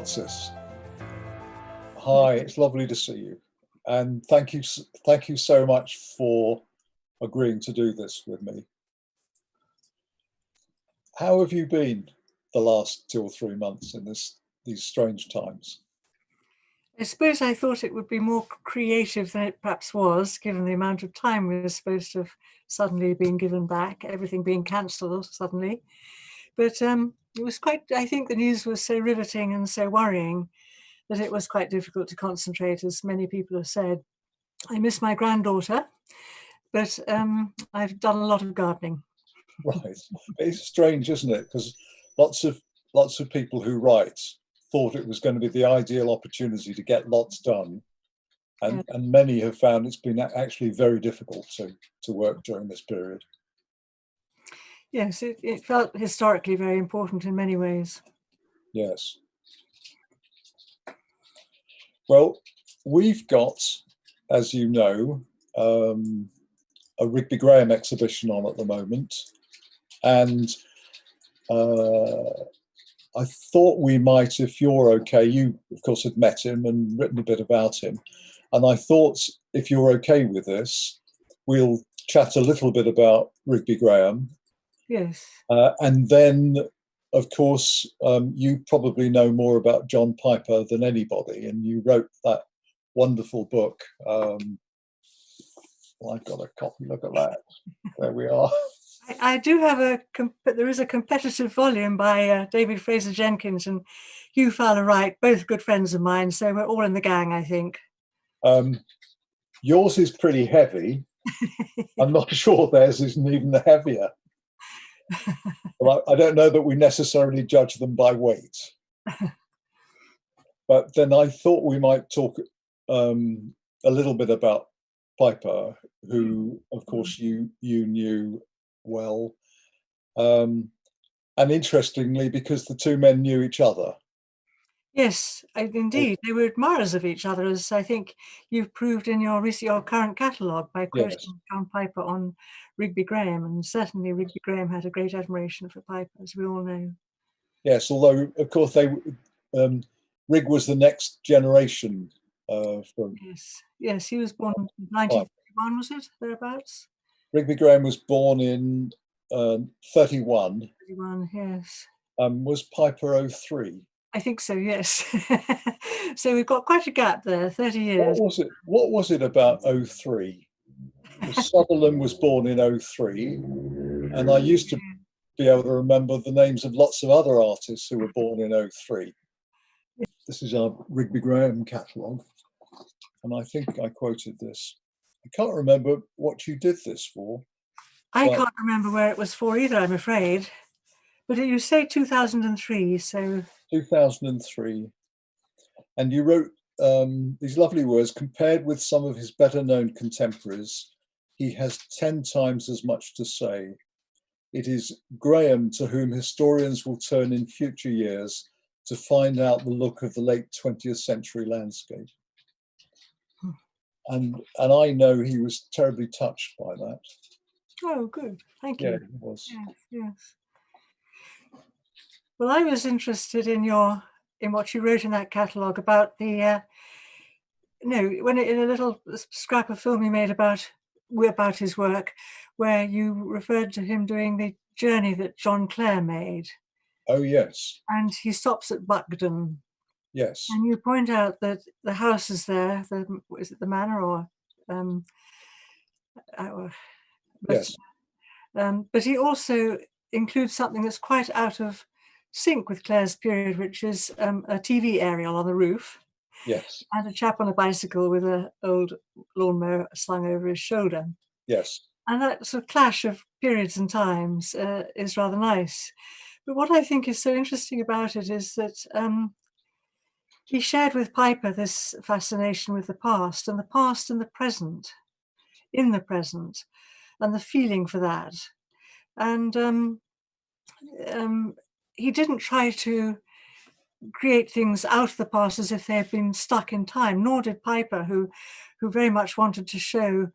Frances. Hi, it's lovely to see you. And thank you so much for agreeing to do this with me. How have you been the last 2 or 3 months in these strange times? I suppose I thought it would be more creative than it perhaps was, given the amount of time we were supposed to have suddenly been given back, everything being cancelled suddenly. But it was quite, I think the news was so riveting and so worrying that it was quite difficult to concentrate, as many people have said. I miss my granddaughter, but I've done a lot of gardening. Right. It's strange, isn't it? Because lots of people who write thought it was going to be the ideal opportunity to get lots done. And many have found it's been actually very difficult to work during this period. Yes, it felt historically very important in many ways. Yes. Well, we've got, as you know, a Rigby Graham exhibition on at the moment. And I thought we might, if you're okay, you of course had met him and written a bit about him. And I thought if you're okay with this, we'll chat a little bit about Rigby Graham. Yes. And then, of course, you probably know more about John Piper than anybody, and you wrote that wonderful book. Well, I've got a copy, look at that. There we are. I do have there is a competitive volume by David Fraser Jenkins and Hugh Fowler Wright, both good friends of mine, so we're all in the gang, I think. Yours is pretty heavy. I'm not sure theirs isn't even heavier. Well, I don't know that we necessarily judge them by weight. But then I thought we might talk a little bit about Piper, who, of course, you knew well. And interestingly, because the two men knew each other. Yes, indeed. They were admirers of each other, as I think you've proved in your current catalogue by quoting John Piper on Rigby Graham. And certainly Rigby Graham had a great admiration for Piper, as we all know. Yes, although, of course, Rig was the next generation from... Yes, he was born in 1931, was it, thereabouts? Rigby Graham was born in 31. 31, yes. Was Piper 03? I think so, yes. So we've got quite a gap there, 30 years. What was it about 03? Sutherland was born in 03, and I used to be able to remember the names of lots of other artists who were born in 03. This is our Rigby Graham catalogue, and I think I quoted this. I can't remember what you did this for. I can't remember where it was for either, I'm afraid. But you say 2003, so... 2003. And you wrote these lovely words: compared with some of his better-known contemporaries, he has 10 times as much to say. It is Graham to whom historians will turn in future years to find out the look of the late 20th century landscape. And I know he was terribly touched by that. Oh, good. Thank you. Yeah, he was. Yes. Well, I was interested in what you wrote in that catalogue about in a little scrap of film you made about his work, where you referred to him doing the journey that John Clare made. Oh, yes. And he stops at Buckden. Yes. And you point out that the house is there. Is it the manor or? Yes. But he also includes something that's quite out of sync with Clare's period, which is a TV aerial on the roof. Yes. And a chap on a bicycle with an old lawnmower slung over his shoulder. Yes. And that sort of clash of periods and times is rather nice. But what I think is so interesting about it is that he shared with Piper this fascination with the past and the present, in the present, and the feeling for that. And he didn't try to create things out of the past as if they had been stuck in time, nor did Piper, who very much wanted to show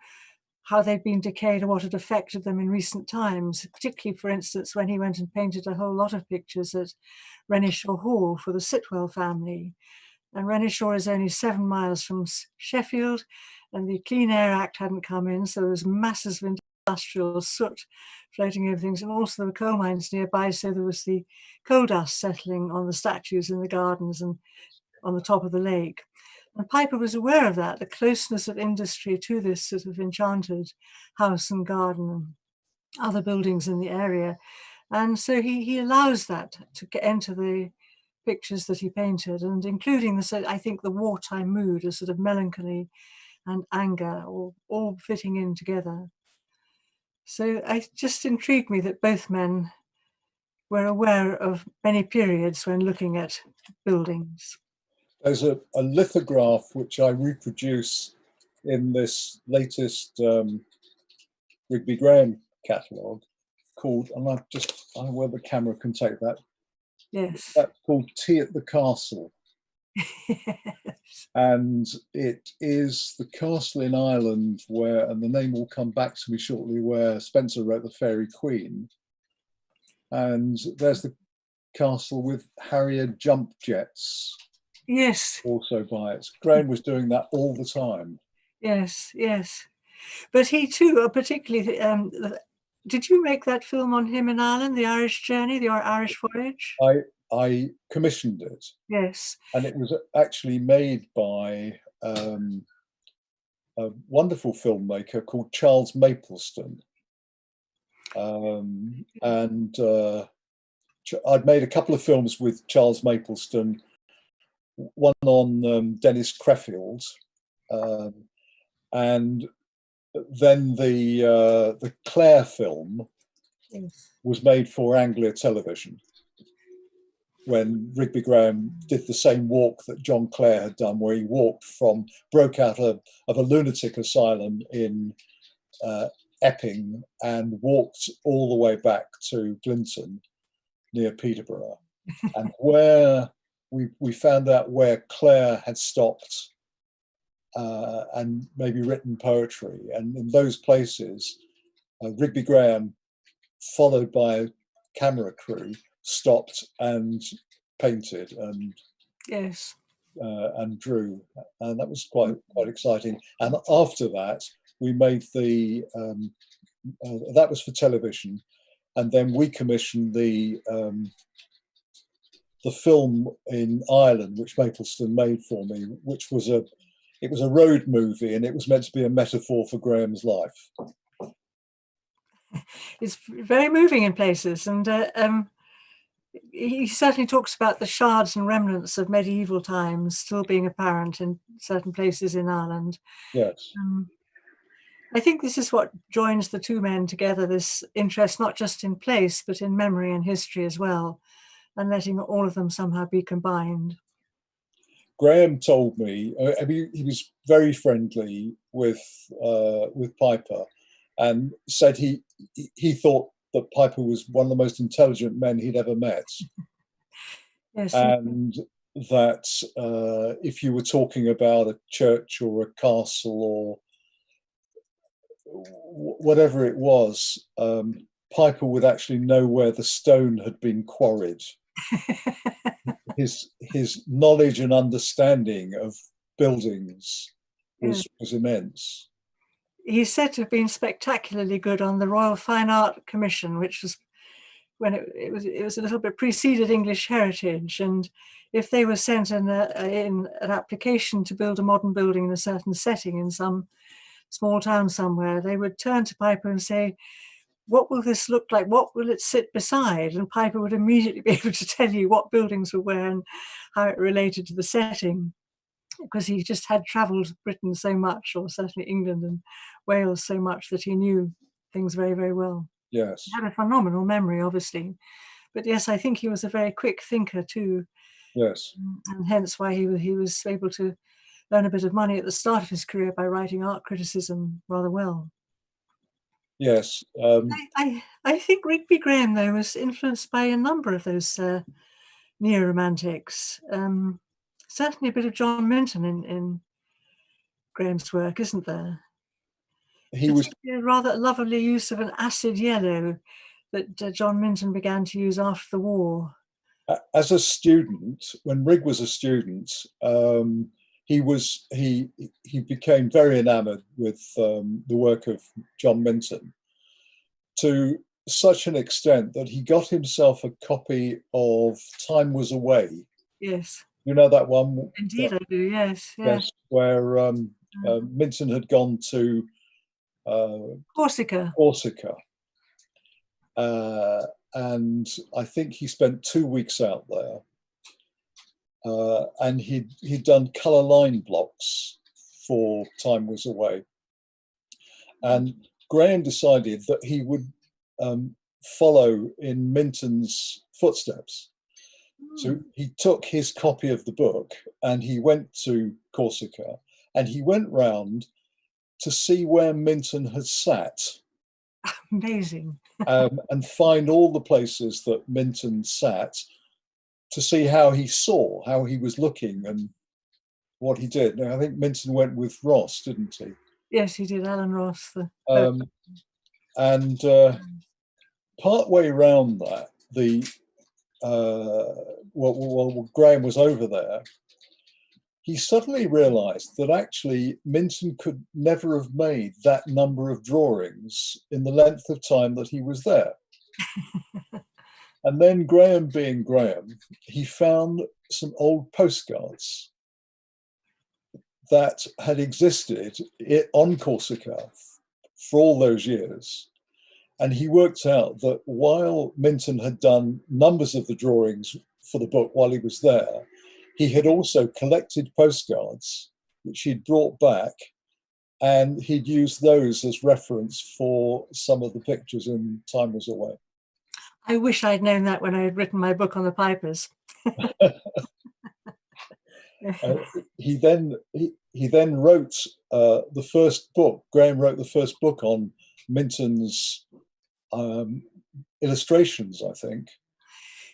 how they'd been decayed or what had affected them in recent times, particularly, for instance, when he went and painted a whole lot of pictures at Renishaw Hall for the Sitwell family. And Renishaw is only 7 miles from Sheffield, and the Clean Air Act hadn't come in, so there was masses of industrial soot floating over things, and also there were coal mines nearby, so there was the coal dust settling on the statues in the gardens and on the top of the lake. And Piper was aware of that, the closeness of industry to this sort of enchanted house and garden and other buildings in the area. And so he allows that to enter the pictures that he painted, and including I think the wartime mood, a sort of melancholy and anger, all fitting in together. So it just intrigued me that both men were aware of many periods when looking at buildings. There's a lithograph which I reproduce in this latest Rigby Graham catalogue called, and I don't know whether the camera can take that. Yes. That's called Tea at the Castle. Yes. And it is the castle in Ireland where, and the name will come back to me shortly, where Spencer wrote The Fairy Queen. And there's the castle with Harrier jump jets. Yes. Also by it. Graham was doing that all the time. Yes, yes. But he too, particularly, did you make that film on him in Ireland, The Irish Journey, The Irish Voyage? I commissioned it. Yes. And it was actually made by a wonderful filmmaker called Charles Mapleston. And I'd made a couple of films with Charles Mapleston, one on Dennis Crefeld, and then the Clare film was made for Anglia Television, when Rigby Graham did the same walk that John Clare had done, where he broke out of a lunatic asylum in Epping and walked all the way back to Glinton near Peterborough. And where we found out where Clare had stopped and maybe written poetry. And in those places, Rigby Graham, followed by a camera crew, stopped and painted and yes, and drew, and that was quite exciting. And after that, we made that was for television, and then we commissioned the film in Ireland, which Mapleston made for me, which was a road movie, and it was meant to be a metaphor for Graham's life. It's very moving in places, and he certainly talks about the shards and remnants of medieval times still being apparent in certain places in Ireland. Yes. I think this is what joins the two men together, this interest not just in place, but in memory and history as well, and letting all of them somehow be combined. Graham told me, he was very friendly with Piper, and said he thought that Piper was one of the most intelligent men he'd ever met. Yes. And that if you were talking about a church or a castle or whatever it was, Piper would actually know where the stone had been quarried. His knowledge and understanding of buildings was immense. He's said to have been spectacularly good on the Royal Fine Art Commission, which was when it was a little bit preceded English Heritage, and if they were sent in an application to build a modern building in a certain setting in some small town somewhere, they would turn to Piper and say, "What will this look like? What will it sit beside?" And Piper would immediately be able to tell you what buildings were where and how it related to the setting, because he just had travelled Britain so much, or certainly England and Wales so much, that he knew things very, very well. Yes. He had a phenomenal memory, obviously. But yes, I think he was a very quick thinker too. Yes. And hence why he was able to earn a bit of money at the start of his career by writing art criticism rather well. Yes. I think Rigby Graham, though, was influenced by a number of those neo-romantics. Certainly a bit of John Minton in Graham's work, isn't there? He was a rather lovely use of an acid yellow that John Minton began to use after the war. As a student, when Rigg was a student, he became very enamoured with the work of John Minton, to such an extent that he got himself a copy of Time Was Away. Yes. You know that one? Indeed, I do. Yes. Yes, where Minton had gone to Corsica. And I think he spent 2 weeks out there. And he'd done colour line blocks for Time Was Away. And Graham decided that he would follow in Minton's footsteps. So he took his copy of the book and he went to Corsica, and he went round to see where Minton had sat. Amazing. And find all the places that Minton sat, to see how he saw, how he was looking, and what he did. Now, I think Minton went with Ross, didn't he? Yes, he did, Alan Ross. And part way around that, while Graham was over there, he suddenly realised that actually Minton could never have made that number of drawings in the length of time that he was there. And then, Graham being Graham, he found some old postcards that had existed on Corsica for all those years. And he worked out that while Minton had done numbers of the drawings for the book while he was there, he had also collected postcards, which he'd brought back, and he'd used those as reference for some of the pictures in Time Was Away. I wish I'd known that when I had written my book on the Pipers. He then wrote the first book. Graham wrote the first book on Minton's illustrations, I think.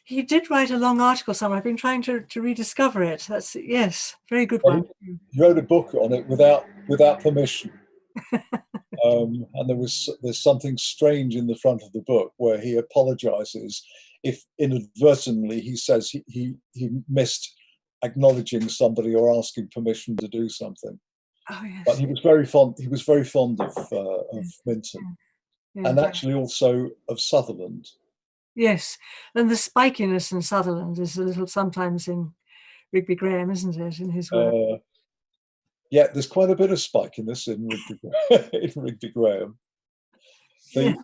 He did write a long article somewhere. I've been trying to rediscover it. That's, yes, very good one. He wrote a book on it without permission. And there's something strange in the front of the book where he apologizes if inadvertently he says he missed acknowledging somebody or asking permission to do something. Oh, yes. But he was very fond of Minton, and actually also of Sutherland. Yes, and the spikiness in Sutherland is a little sometimes in Rigby Graham, isn't it, in his work? Yeah, there's quite a bit of spikiness in Rigby Graham. The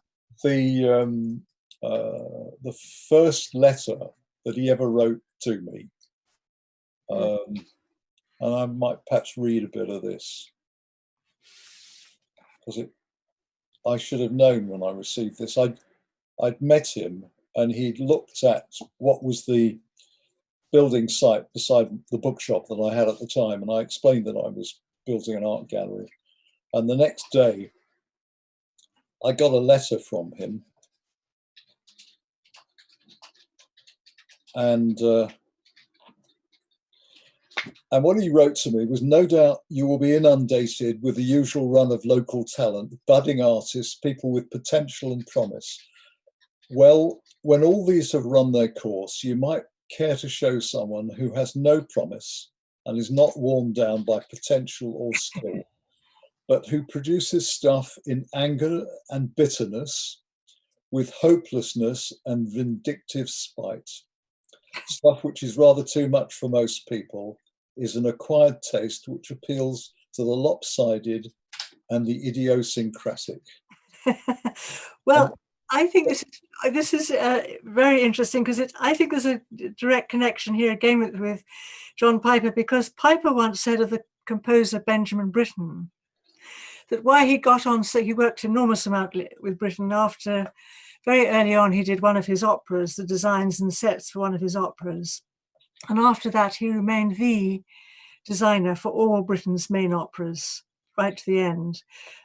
first letter that he ever wrote to me, and I might perhaps read a bit of this, because I should have known when I received this. I'd met him, and he'd looked at what was the building site beside the bookshop that I had at the time, and I explained that I was building an art gallery. And the next day, I got a letter from him, and what he wrote to me was, "No doubt you will be inundated with the usual run of local talent, budding artists, people with potential and promise. Well, when all these have run their course, you might care to show someone who has no promise and is not worn down by potential or skill, but who produces stuff in anger and bitterness, with hopelessness and vindictive spite. Stuff which is rather too much for most people, is an acquired taste which appeals to the lopsided and the idiosyncratic." Well, I think this is very interesting, because I think there's a direct connection here again with John Piper, because Piper once said of the composer Benjamin Britten that why he got on, so he worked enormous amount with Britten. After very early on, he did one of his operas, the designs and sets for one of his operas. And after that, he remained the designer for all Britten's main operas, right to the end,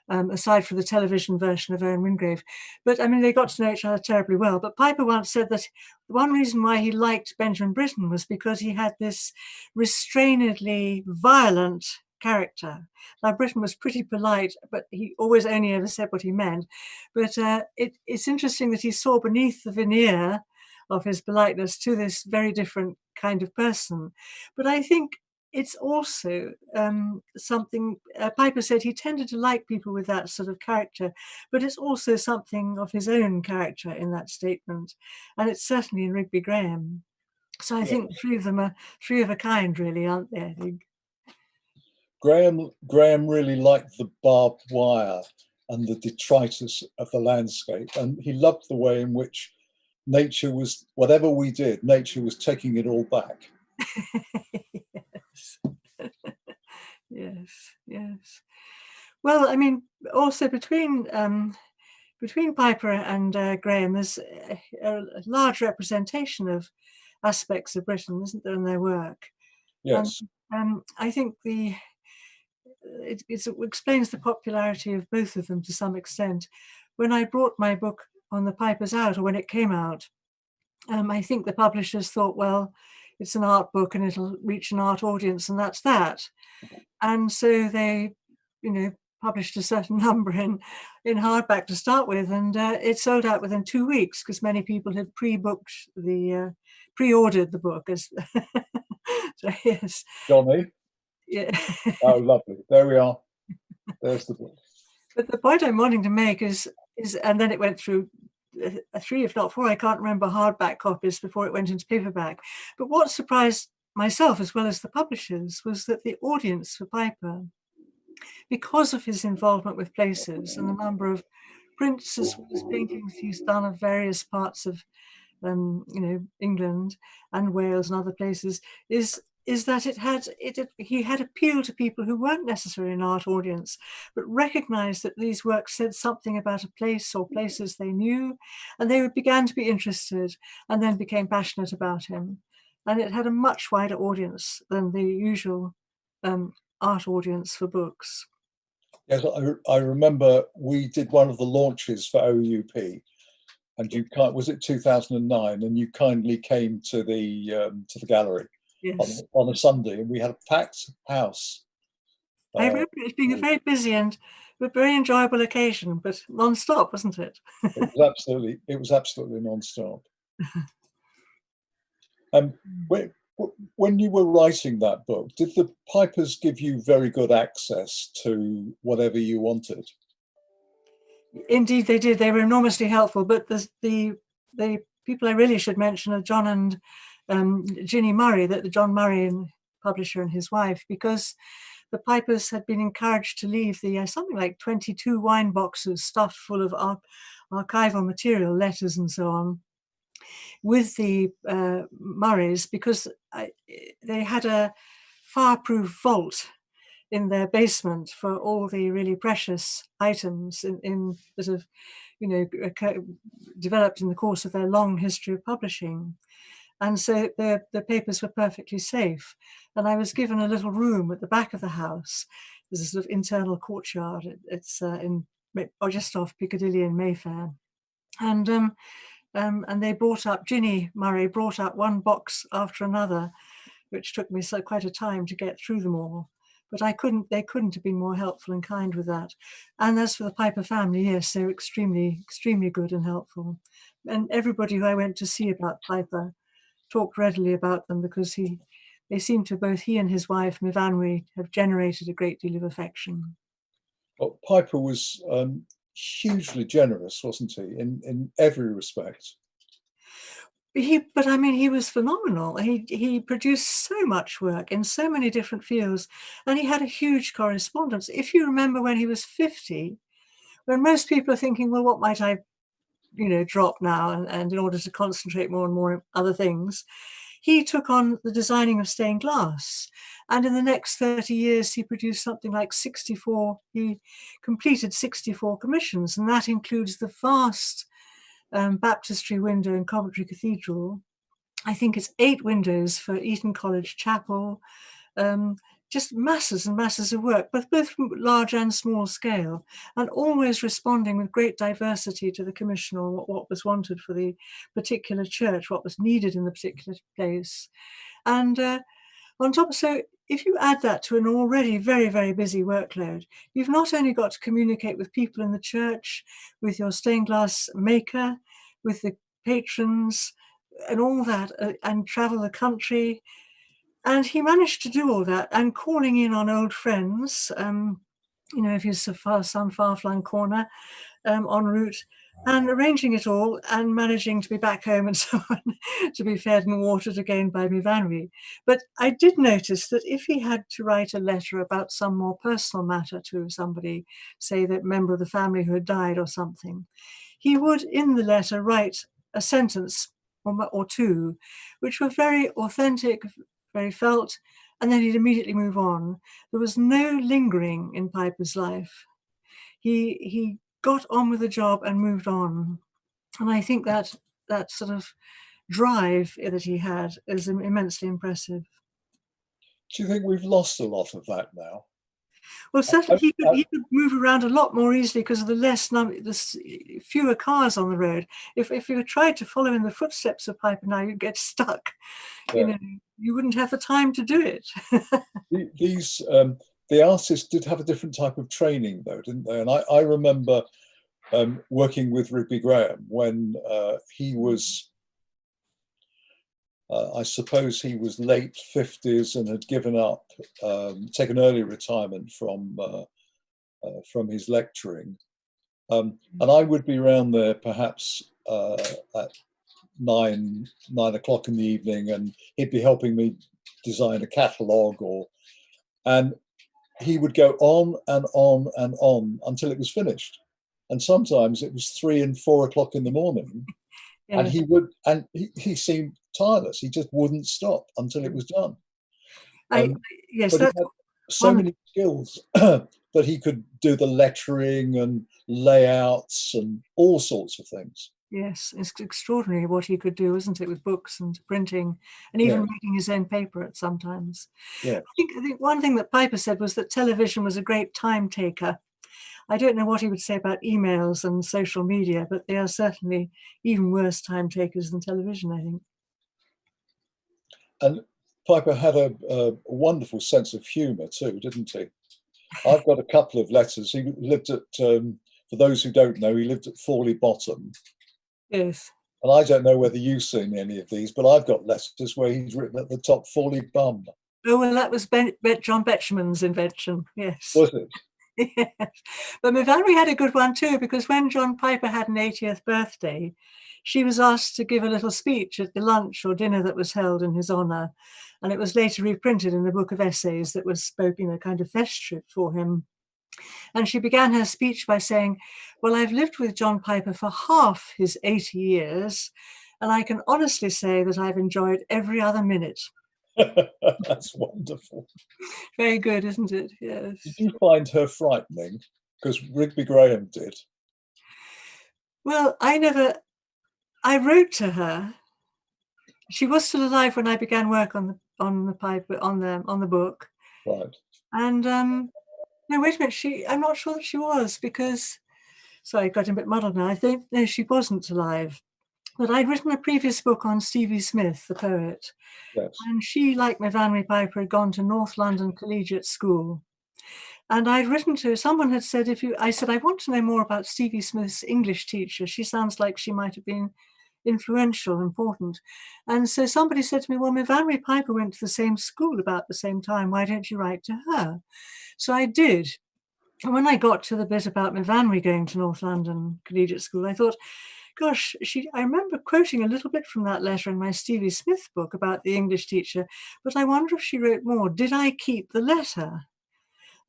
aside from the television version of Owen Wingrave. But I mean, they got to know each other terribly well. But Piper once said that one reason why he liked Benjamin Britten was because he had this restrainedly violent character. Now, Britten was pretty polite, but he always only ever said what he meant. But it's interesting that he saw beneath the veneer of his politeness to this very different kind of person. But I think it's also something, Piper said he tended to like people with that sort of character, but it's also something of his own character in that statement. And it's certainly in Rigby Graham. So I think the three of them are three of a kind, really, aren't they? I think. Graham really liked the barbed wire and the detritus of the landscape, and he loved the way in which nature was, whatever we did, nature was taking it all back. Yes. Yes, yes. Well, I mean, also between Piper and Graham, there's a large representation of aspects of Britain, isn't there, in their work? Yes. And I think it explains the popularity of both of them to some extent. When I brought my book on the Pipers out, or when it came out, I think the publishers thought, well, it's an art book and it'll reach an art audience, and that's that. And so they, published a certain number in hardback to start with, and it sold out within 2 weeks because many people had pre-ordered the book. As so, yes, Johnny. yeah. Oh, lovely. There we are. There's the book. But the point I'm wanting to make is, and then it went through 3, if not 4, I can't remember, hardback copies before it went into paperback. But what surprised myself as well as the publishers was that the audience for Piper, because of his involvement with places and the number of prints as well as paintings he's done of various parts of England and Wales and other places, is that he had appealed to people who weren't necessarily an art audience, but recognized that these works said something about a place or places they knew, and they began to be interested and then became passionate about him. And it had a much wider audience than the usual art audience for books. Yes, I remember we did one of the launches for OUP, and was it 2009? And you kindly came to the gallery. Yes. On a Sunday, and we had a packed house. I remember it being a very busy and a very enjoyable occasion, but non-stop, wasn't it? It was absolutely non-stop. When you were writing that book, did the Pipers give you very good access to whatever you wanted? Indeed, they did. They were enormously helpful. But the people I really should mention are John and Ginny Murray, the John Murray, publisher, and his wife, because the Pipers had been encouraged to leave the something like 22 wine boxes stuffed full of archival material, letters and so on, with the Murrays, because they had a fireproof vault in their basement for all the really precious items that have, developed in the course of their long history of publishing. And so the papers were perfectly safe. And I was given a little room at the back of the house. There's a sort of internal courtyard. It's just off Piccadilly in Mayfair. And they Ginny Murray brought up one box after another, which took me quite a time to get through them all. But they couldn't have been more helpful and kind with that. And as for the Piper family, yes, they were extremely, extremely good and helpful. And everybody who I went to see about Piper talked readily about them, because they seem to, both he and his wife, Mivanwi, have generated a great deal of affection. Well, Piper was hugely generous, wasn't he, in every respect? He was phenomenal. He produced so much work in so many different fields, and he had a huge correspondence. If you remember when he was 50, when most people are thinking, well, what might I drop now and in order to concentrate more and more on other things, he took on the designing of stained glass. And in the next 30 years, he produced something like he completed 64 commissions, and that includes the vast baptistry window in Coventry Cathedral. I think it's 8 windows for Eton College Chapel, just masses and masses of work, both from large and small scale, and always responding with great diversity to the commission or what was wanted for the particular church, what was needed in the particular place. And on top, so if you add that to an already very, very busy workload, you've not only got to communicate with people in the church, with your stained glass maker, with the patrons, and all that, and travel the country. And he managed to do all that, and calling in on old friends, if he's some far-flung corner en route, and arranging it all and managing to be back home and so on, to be fed and watered again by Mivanwi. But I did notice that if he had to write a letter about some more personal matter to somebody, say that member of the family who had died or something, he would in the letter write a sentence or two, which were very authentic, very felt, and then he'd immediately move on. There was no lingering in Piper's life. He got on with the job and moved on. And I think that sort of drive that he had is immensely impressive. Do you think we've lost a lot of that now? Well, certainly he could move around a lot more easily because of the fewer cars on the road. If you tried to follow in the footsteps of Piper now, you'd get stuck. Yeah. You wouldn't have the time to do it. The artists did have a different type of training, though, didn't they? And I remember working with Rigby Graham when he was, I suppose he was late 50s and had given up, taken early retirement from his lecturing. And I would be around there perhaps at 9 o'clock in the evening, and he'd be helping me design a catalogue, and he would go on and on and on until it was finished. And sometimes it was 3 and 4 o'clock in the morning. Yeah. And he seemed tireless. He just wouldn't stop until it was done. Yes, but he had so many skills that he could do the lettering and layouts and all sorts of things. Yes, it's extraordinary what he could do, isn't it, with books and printing and even reading his own paper at sometimes. Yeah. I think one thing that Piper said was that television was a great time taker. I don't know what he would say about emails and social media, but they are certainly even worse time takers than television, I think. And Piper had a wonderful sense of humour too, didn't he? I've got a couple of letters. He lived at, for those who don't know, he lived at Fawley Bottom. Yes. And I don't know whether you've seen any of these, but I've got letters where he's written at the top Fawley Bum. Oh, well, that was John Betjeman's invention, yes. Was it? Yes. But Mivanwi had a good one too, because when John Piper had an 80th birthday, she was asked to give a little speech at the lunch or dinner that was held in his honour. And it was later reprinted in the book of essays that was spoken, a kind of festschrift for him. And she began her speech by saying, well, I've lived with John Piper for half his 80 years, and I can honestly say that I've enjoyed every other minute. That's wonderful. Very good, isn't it? Yes. Did you find her frightening? Because Rigby Graham did. Well, I wrote to her. She was still alive when I began work on the book. Right. And no, wait a minute. I'm not sure that she was, because, sorry, I got a bit muddled now. I think no, she wasn't alive. But I'd written a previous book on Stevie Smith, the poet. Yes. And she, like Mivanwi Piper, had gone to North London Collegiate School. And I'd written to, someone had said, I said, I want to know more about Stevie Smith's English teacher. She sounds like she might have been influential, important. And so somebody said to me, well, Mivanwi Piper went to the same school about the same time. Why don't you write to her? So I did. And when I got to the bit about Mivanwi going to North London Collegiate School, I thought, gosh, I remember quoting a little bit from that letter in my Stevie Smith book about the English teacher, but I wonder if she wrote more. Did I keep the letter?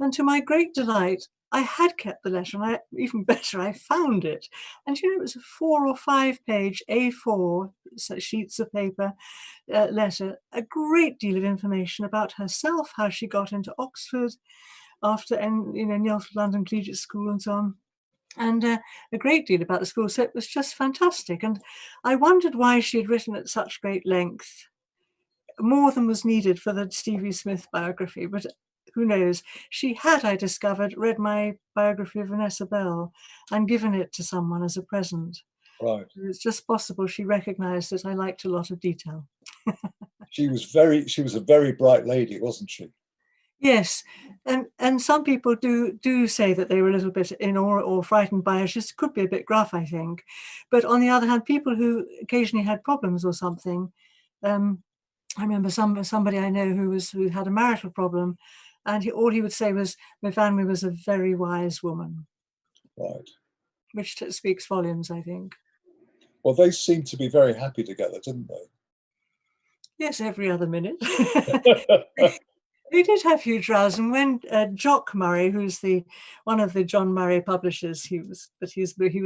And to my great delight, I had kept the letter, and even better, I found it. And it was a 4 or 5 page A4 sheets of paper letter, a great deal of information about herself, how she got into Oxford after, North London Collegiate School and so on. And a great deal about the school. So it was just fantastic. And I wondered why she had written at such great length, more than was needed for the Stevie Smith biography. But who knows? She had, I discovered, read my biography of Vanessa Bell and given it to someone as a present. Right. It's just possible she recognized that I liked a lot of detail. She was a very bright lady, wasn't she? Yes, and some people do say that they were a little bit in awe or frightened by her. She just could be a bit gruff, I think. But on the other hand, people who occasionally had problems or something, um, I remember somebody I know who had a marital problem, and all he would say was, "Mevame was a very wise woman," Right. which speaks volumes, I think. Well, they seemed to be very happy together, didn't Yes, every other minute. they? They did have huge rows, and when Jock Murray, who's the one of the John Murray publishers, he was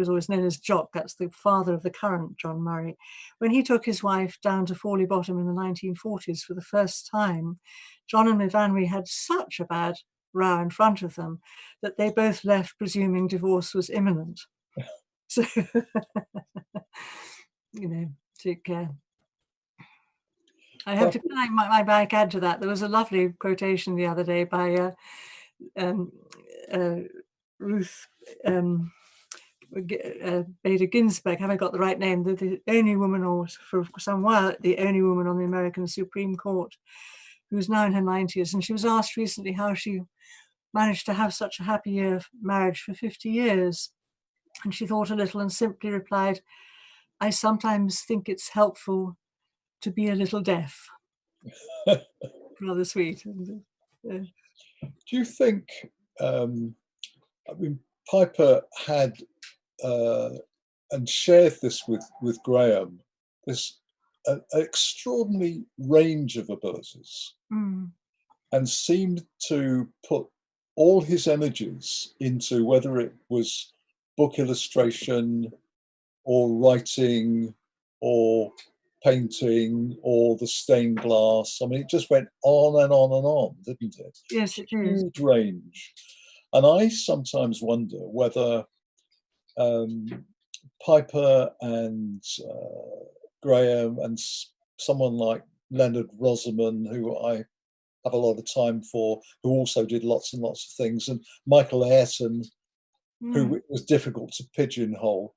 always known as Jock. That's the father of the current John Murray. When he took his wife down to Fawley Bottom in the 1940s for the first time, John and Mivannwy had such a bad row in front of them that they both left, presuming divorce was imminent. So, take care. I have to might add to that. There was a lovely quotation the other day by Ruth Bader Ginsburg. Have I got the right name? The only woman, or for some while, the only woman on the American Supreme Court, who's now in her 90s. And she was asked recently how she managed to have such a happy marriage for 50 years. And she thought a little and simply replied, "I sometimes think it's helpful to be a little deaf." Rather sweet. Do you think, I mean, Piper had and shared this with Graham, this extraordinary range of abilities, and seemed to put all his energies into, whether it was book illustration or writing or painting or the stained glass. I mean, it just went on and on and on, didn't it? Yes, it is. Huge range. And I sometimes wonder whether Piper and Graham and someone like Leonard Rosamond, who I have a lot of time for, who also did lots and lots of things, and Michael Ayrton, who it was difficult to pigeonhole.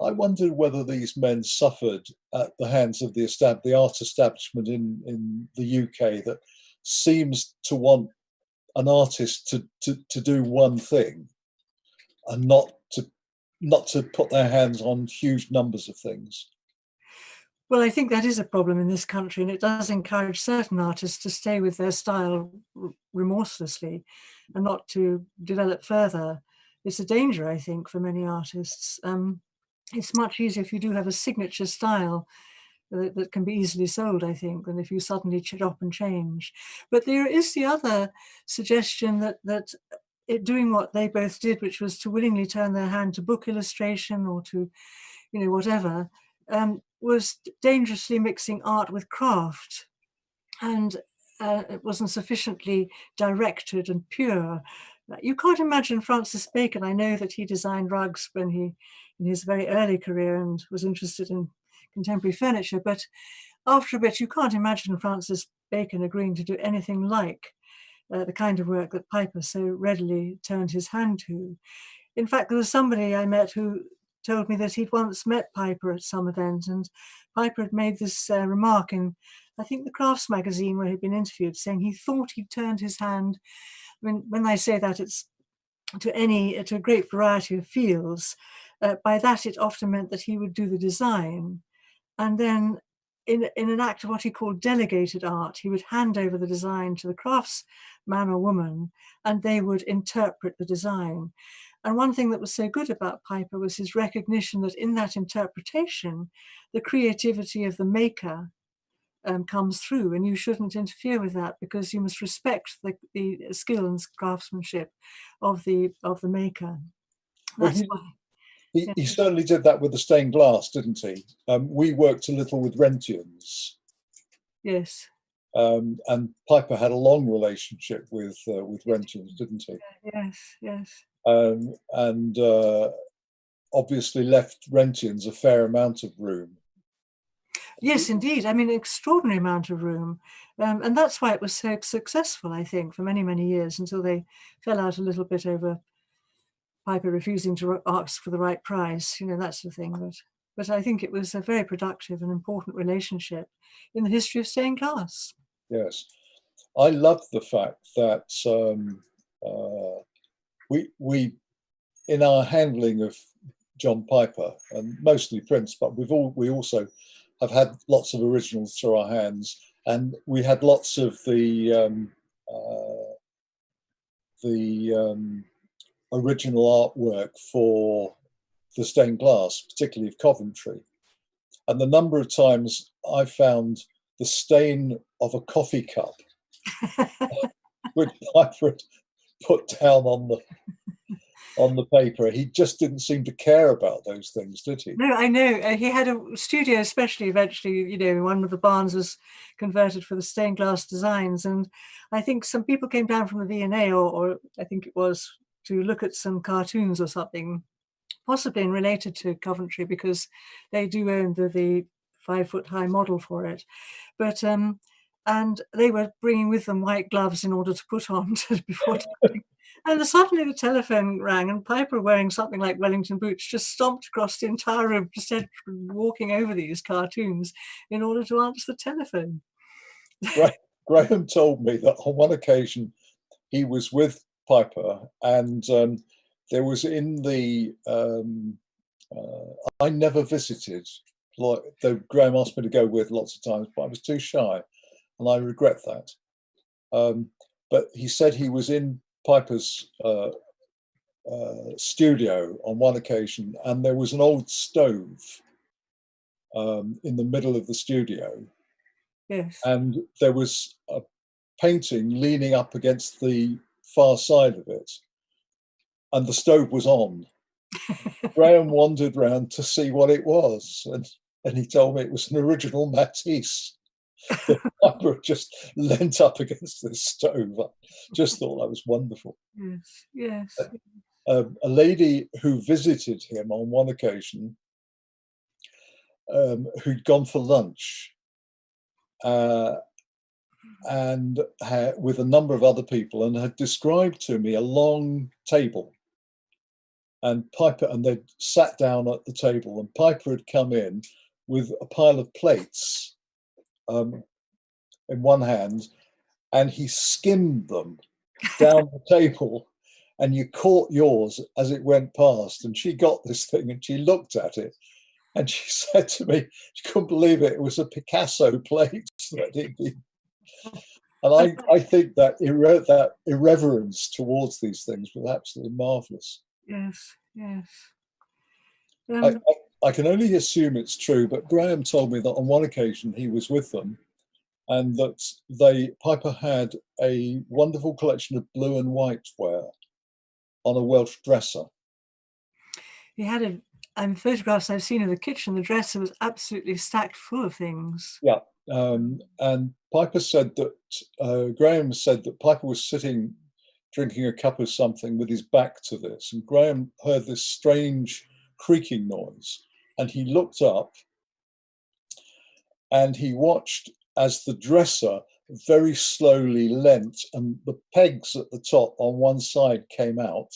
I wondered whether these men suffered at the hands of the art establishment in the UK that seems to want an artist to do one thing and not to put their hands on huge numbers of things. Well, I think that is a problem in this country, and it does encourage certain artists to stay with their style remorselessly and not to develop further. It's a danger, I think, for many artists. It's much easier if you do have a signature style that can be easily sold, I think, than if you suddenly chop and change. But there is the other suggestion that doing what they both did, which was to willingly turn their hand to book illustration or to, whatever, was dangerously mixing art with craft. And it wasn't sufficiently directed and pure. You can't imagine Francis Bacon. I know that he designed rugs in his very early career and was interested in contemporary furniture, but after a bit, you can't imagine Francis Bacon agreeing to do anything like the kind of work that Piper so readily turned his hand to. In fact, there was somebody I met who told me that he'd once met Piper at some event, and Piper had made this remark in, I think, the Crafts magazine where he'd been interviewed, saying he thought he'd turned his hand. I mean, when I say that, it's to a great variety of fields. By that, it often meant that he would do the design, and then in an act of what he called delegated art, he would hand over the design to the craftsman or woman, and they would interpret the design. And one thing that was so good about Piper was his recognition that in that interpretation, the creativity of the maker comes through, and you shouldn't interfere with that because you must respect the skill and craftsmanship of the maker. That's why. He certainly did that with the stained glass, didn't he? We worked a little with Rentians. Yes. And Piper had a long relationship with Rentians, didn't he? Yes, yes. And obviously left Rentians a fair amount of room. Yes, indeed. I mean, an extraordinary amount of room. And that's why it was so successful, I think, for many, many years until they fell out a little bit over Piper refusing to ask for the right price, that sort of thing. But I think it was a very productive and important relationship in the history of stained glass. Yes. I love the fact that we in our handling of John Piper, and mostly prints, but we also have had lots of originals through our hands, and we had lots of the original artwork for the stained glass, particularly of Coventry. And the number of times I found the stain of a coffee cup, which Piper had put down on the paper. He just didn't seem to care about those things, did he? No, I know. He had a studio, especially eventually, one of the barns was converted for the stained glass designs. And I think some people came down from the V&A, or I think it was to look at some cartoons or something, possibly related to Coventry, because they do own the 5-foot high model for it. But and they were bringing with them white gloves in order to put on before touching. And suddenly the telephone rang, and Piper, wearing something like Wellington boots, just stomped across the entire room, just walking over these cartoons in order to answer the telephone. Graham told me that on one occasion he was with Piper, and there was in the I never visited, though Graham asked me to go with lots of times, but I was too shy, and I regret that. But he said he was in Piper's studio on one occasion, and there was an old stove in the middle of the studio. Yes. And there was a painting leaning up against the far side of it, and the stove was on. Graham wandered round to see what it was, and he told me it was an original Matisse. The Piper just leant up against this stove. I just thought that was wonderful. Yes, yes. A lady who visited him on one occasion, who'd gone for lunch, and with a number of other people, and had described to me a long table. And they'd sat down at the table, and Piper had come in with a pile of plates in one hand, and he skimmed them down the table, and you caught yours as it went past. And she got this thing, and she looked at it, and she said to me, she couldn't believe it. It was a Picasso plate that he'd been. And I think that irreverence towards these things was absolutely marvelous. Yes, yes. I can only assume it's true, but Graham told me that on one occasion he was with them, and that Piper had a wonderful collection of blue and white ware on a Welsh dresser. He had photographs I've seen of the kitchen. The dresser was absolutely stacked full of things. Yeah, and Piper said that Graham said that Piper was sitting drinking a cup of something with his back to this, and Graham heard this strange creaking noise, and he looked up, and he watched as the dresser very slowly leant, and the pegs at the top on one side came out,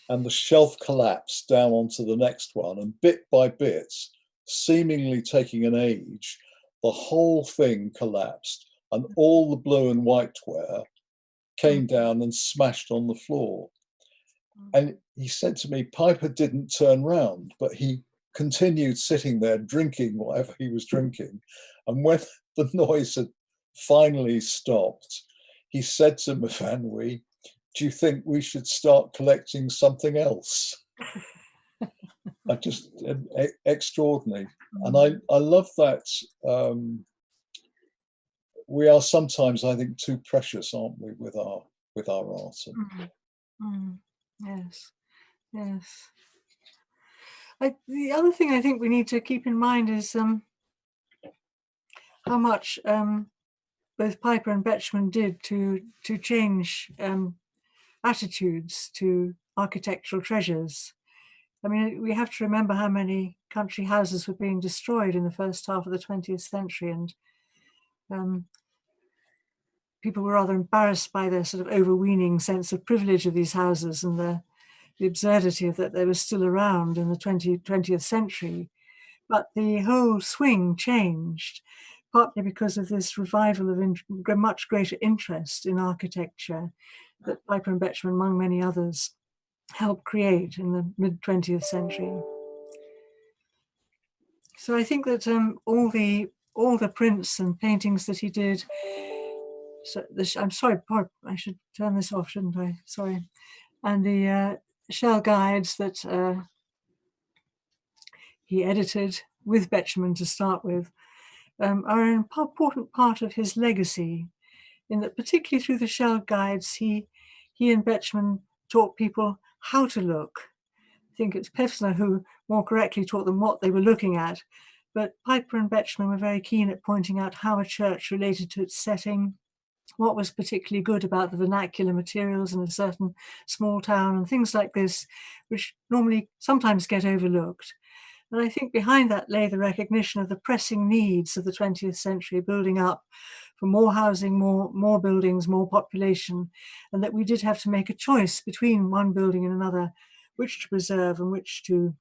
and the shelf collapsed down onto the next one, and bit by bit, seemingly taking an age, the whole thing collapsed, and all the blue and white ware came down and smashed on the floor. And he said to me, Piper didn't turn round, but he continued sitting there drinking whatever he was drinking. And when the noise had finally stopped, he said to Mfanwy, do you think we should start collecting something else? Just extraordinary. And I love that we are sometimes, I think, too precious, aren't we, with our art? Yes, yes. The other thing I think we need to keep in mind is how much both Piper and Betjeman did to change attitudes to architectural treasures. I mean, we have to remember how many country houses were being destroyed in the first half of the 20th century, and people were rather embarrassed by their sort of overweening sense of privilege of these houses and the absurdity of that they were still around in the 20th century. But the whole swing changed. partly because of this revival of much greater interest in architecture that Piper and Betjeman, among many others, helped create in the mid-20th century. So I think that all the prints and paintings that he did. So I'm sorry, I should turn this off, shouldn't I? Sorry. And the shell guides that he edited with Betjeman to start with are an important part of his legacy, in that particularly through the shell guides, he and Betjeman taught people how to look. I think it's Pevsner who more correctly taught them what they were looking at, but Piper and Betjeman were very keen at pointing out how a church related to its setting, what was particularly good about the vernacular materials in a certain small town, and things like this, which normally sometimes get overlooked. And I think behind that lay the recognition of the pressing needs of the 20th century, building up for more housing, more buildings, more population, and that we did have to make a choice between one building and another, which to preserve and which to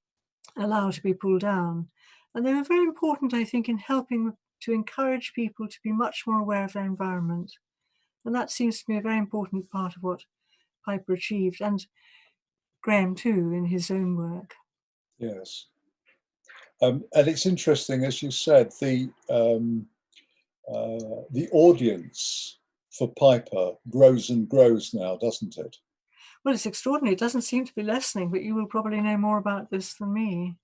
allow to be pulled down. And they were very important, I think, in helping to encourage people to be much more aware of their environment. And that seems to be a very important part of what Piper achieved, and Graham too, in his own work. Yes. And it's interesting, as you said, the audience for Piper grows and grows now, doesn't it? Well, it's extraordinary. It doesn't seem to be lessening, but you will probably know more about this than me.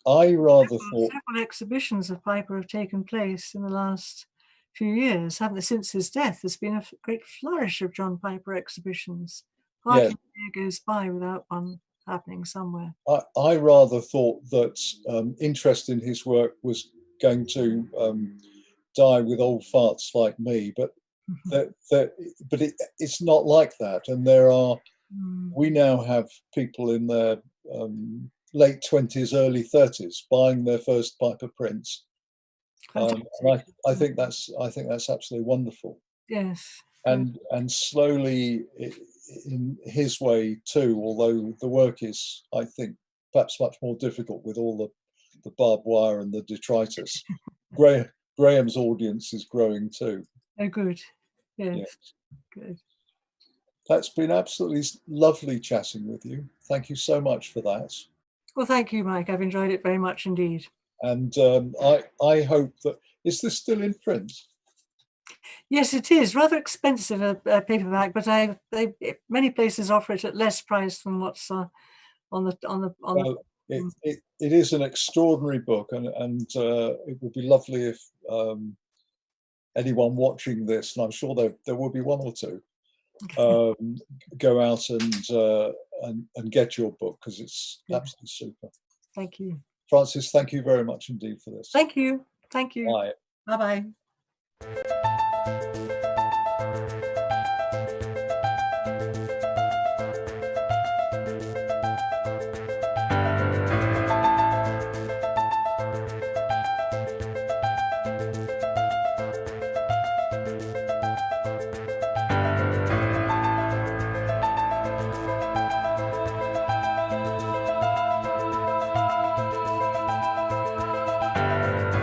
I rather thought several exhibitions of Piper have taken place in the last few years, haven't there? Since his death, there's been a great flourish of John Piper exhibitions. Hardly a year goes by without one happening somewhere. I rather thought that interest in his work was going to die with old farts like me, but it's not like that. And we now have people in their late 20s, early 30s buying their first Piper prints. And I think that's absolutely wonderful. Yes. And slowly, in his way too, although the work is, I think, perhaps much more difficult with all the barbed wire and the detritus, Graham's audience is growing too. Oh, good. Yes. Good. That's been absolutely lovely chatting with you. Thank you so much for that. Well, thank you, Mike. I've enjoyed it very much indeed. And I hope that, is this still in print? Yes, it is rather expensive, a paperback, but many places offer it at less price than what's on the. It is an extraordinary book, and it would be lovely if anyone watching this, and I'm sure there will be one or two, go out and get your book, because it's absolutely super. Thank you, Frances. Thank you very much indeed for this. Thank you. Thank you. Bye. Bye-bye.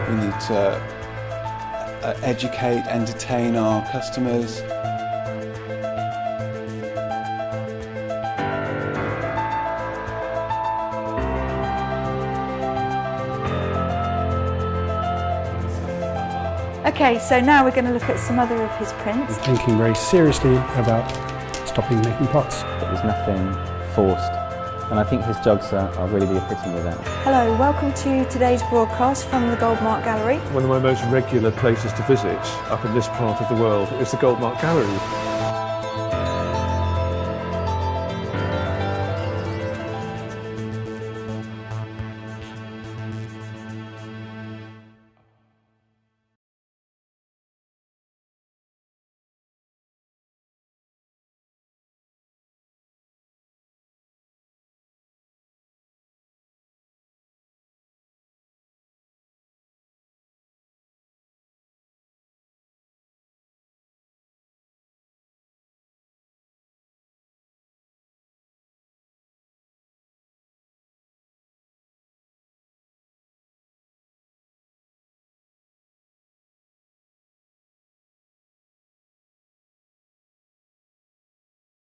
We need to educate, entertain our customers. Okay, so now we're going to look at some other of his prints. I'm thinking very seriously about stopping making pots. There's nothing forced, and I think his jugs are really the epitome of that. Hello, welcome to today's broadcast from the Goldmark Gallery. One of my most regular places to visit up in this part of the world is the Goldmark Gallery.